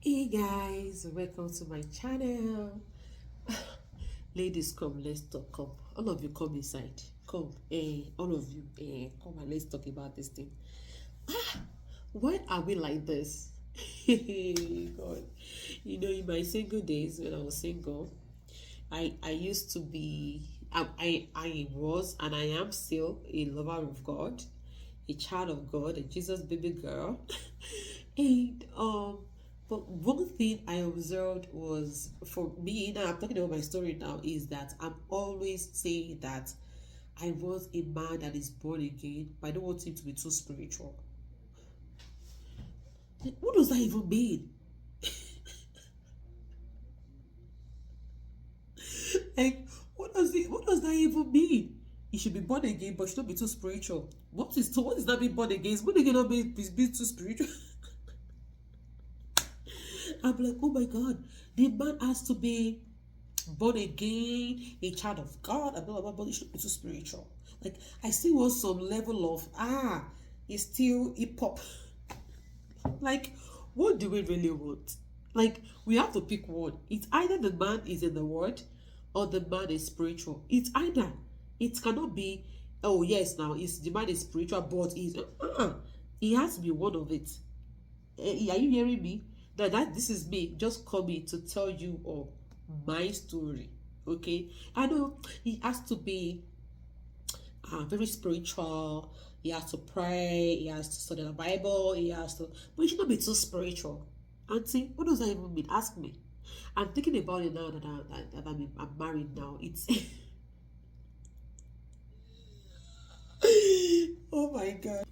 Hey guys, welcome to my channel. Ladies, come, let's talk. Come, all of you, come inside. Come, all of you, come and let's talk about this thing. Why are we like this? God, in my single days when I was single, I used to be, I was, and I am still a lover of God, a child of God, a Jesus baby girl, and but one thing I observed was for me, now I'm talking about my story now, is that I'm always saying that I want a man that is born again, but I don't want him to be too spiritual. What does that even mean? Like, what does that even mean? He should be born again, but should not be too spiritual. What is that being born again? Is born again not be too spiritual? I'm like, oh my god, the man has to be born again, a child of God, and blah blah blah, but it should be too spiritual. Like, I still want some level of it's still hip hop. Like, what do we really want? Like, we have to pick one. It's either the man is in the word or the man is spiritual. It's either. It cannot be, oh yes, now it's the man is spiritual, but he's it has to be one of it. Are you hearing me? That this is me just coming to tell you all my story. Okay, I know he has to be very spiritual. He has to pray. He has to study the Bible. He has to, but he should not be too spiritual. Auntie, what does that even mean? Ask me. I'm thinking about it now I'm married now. It's oh my god.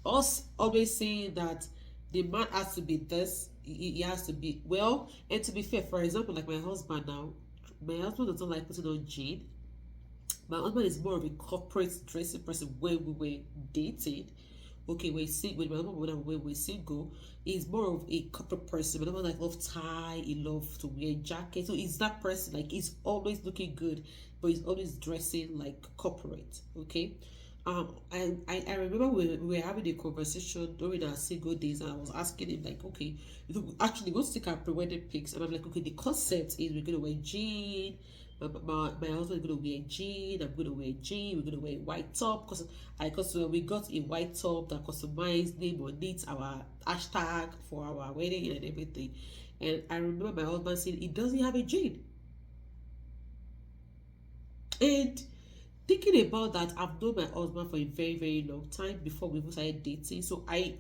Us always saying that the man has to be this, he has to be well. And to be fair, for example, like my husband now, my husband doesn't like putting on jean. My husband is more of a corporate dressing person when we were dating. Okay, when my husband when we were single, he's more of a corporate person. My husband like love tie, he love to wear jacket. So he's that person, like he's always looking good, but he's always dressing like corporate. Okay. I remember we were having a conversation during our single days, and I was asking him like, okay, actually, let's take our pre-wedding pics, and I'm like, okay, the concept is we're gonna wear jean. My husband is gonna wear jean. I'm gonna wear jean. We're gonna wear a white top because we got a white top that customized name on it, our hashtag for our wedding and everything. And I remember my husband saying he doesn't have a jean, and thinking about that, I've known my husband for a very, very long time before we even started dating. So I'm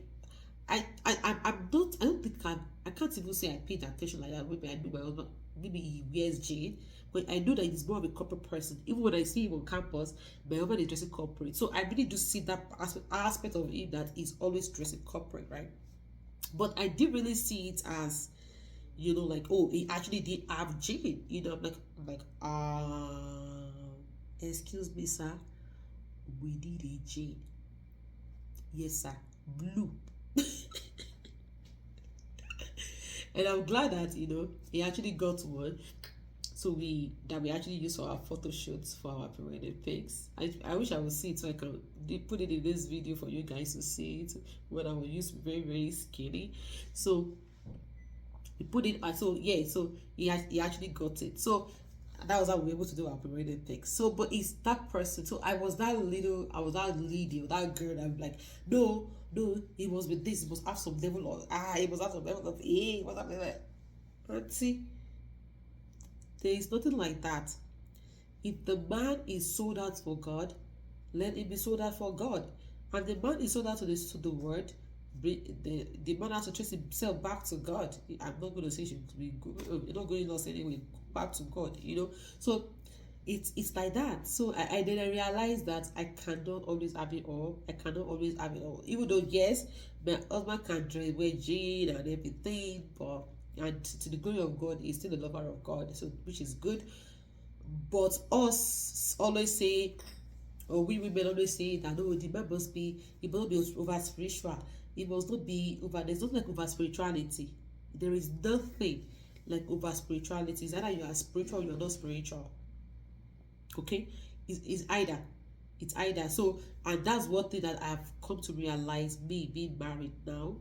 not. I don't think I can't even say I paid attention like that. Maybe I knew my husband. Maybe he wears jeans, but I know that he's more of a corporate person. Even when I see him on campus, my husband is dressing corporate. So I really do see that aspect of him that he's always dressing corporate, right? But I didn't really see it as, like, oh, he actually did have jeans. Excuse me, sir, we need a jean. Yes, sir, blue. And I'm glad that he actually got one. So we actually use for our photo shoots for our pre-wedding pics. I wish I would see it so I can put it in this video for you guys to see it when I will use very, very skinny. So he put it so yeah, so he actually got it. So that was how we were able to do our pre-wedding thing. So, but it's that person. So I was that lady or that girl that I'm like, no, it must be this, it must have some level of it must have some level of what's up like that. And see, there is nothing like that. If the man is sold out for God, let him be sold out for God. And the man is sold out to the word. The man has to trace himself back to God. I'm not going to say she be good. You're not going to lost anyway. Back to God, So it's like that. So I didn't realize that I cannot always have it all. I cannot always have it all. Even though yes, my husband can dress wear jean and everything, but and to the glory of God, he's still a lover of God, so which is good. But us always say, or we women always say that no, the man must be, it must be over spiritual. It must not be over. There's nothing like over spirituality. There is nothing like over spirituality. It's either you are spiritual or you're not spiritual. Okay, it's either. It's either. So, and that's one thing that I've come to realize, me being married now,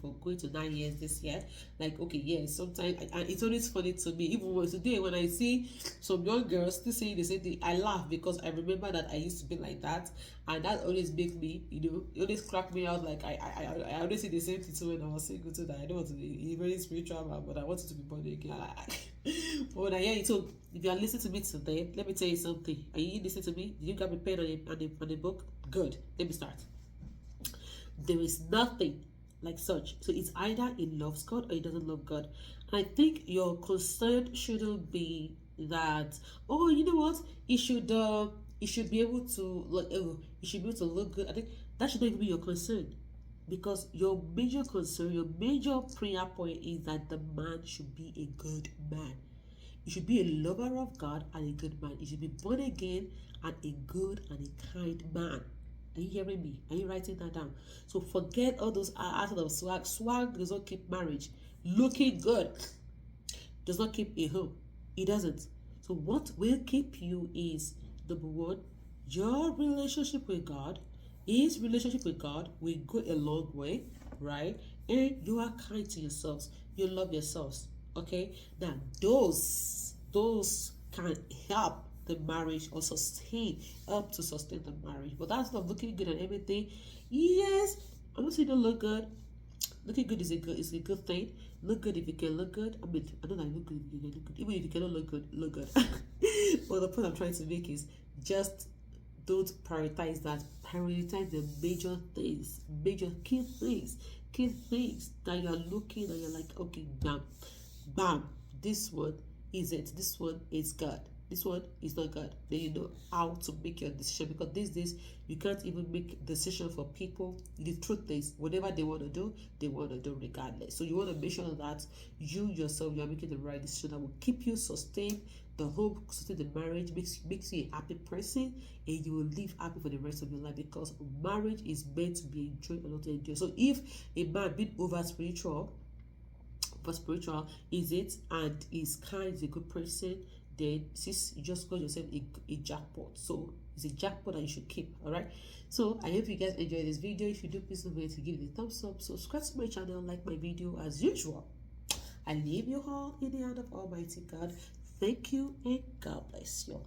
for going to 9 years this year. Like, okay, yeah, sometimes, and it's always funny to me, even today when I see some young girls still saying the same thing, I laugh because I remember that I used to be like that, and that always makes me, it always crack me out. Like, I always say the same thing too when I was single too, that I don't want to be a very spiritual man, but I wanted to be born again. But when I hear it, so if you are listening to me today, let me tell you something. Are you listening to me? Did you grab a pen and a book? Good. Let me start. There is nothing like such. So it's either he loves God or he doesn't love God. And I think your concern shouldn't be that, oh, you know what? He should be able to like he should be able to look good. I think that should not even be your concern. Because your major concern, your major prayer point is that the man should be a good man. You should be a lover of God and a good man. You should be born again and a good and a kind man. Are you hearing me? Are you writing that down? So forget all those aspects of swag. Swag does not keep marriage. Looking good does not keep a home. It doesn't. So what will keep you is, number one, your relationship with God. His relationship with God will go a long way, right? And you are kind to yourselves. You love yourselves. Okay? Now those can help the marriage or help to sustain the marriage. But that's not looking good and everything. Yes, I'm not saying don't look good. Looking good is a good thing. Look good if you can look good. I mean, I don't like look good if you can look good. Even if you cannot look good, look good. But the point I'm trying to make is just don't prioritize that. Prioritize the major things, major key things that you're looking and you're like, okay, bam, this one is it. This one is God. This one is not God. Then you know how to make your decision, because these days you can't even make decision for people. The truth is, whatever they want to do regardless. So you want to make sure that you yourself, you are making the right decision that will keep you sustained, the home, sustain the marriage, makes you a happy person, and you will live happy for the rest of your life, because marriage is meant to be enjoyed and not enjoyed. So if a man being over spiritual is it, and is kind, is a good person, then since you just got yourself a jackpot. So it's a jackpot that you should keep. All right, so I hope you guys enjoyed this video. If you do, please don't forget to give it a thumbs up, subscribe to my channel, like my video as usual. I leave you all in the hand of Almighty God. Thank you and God bless you.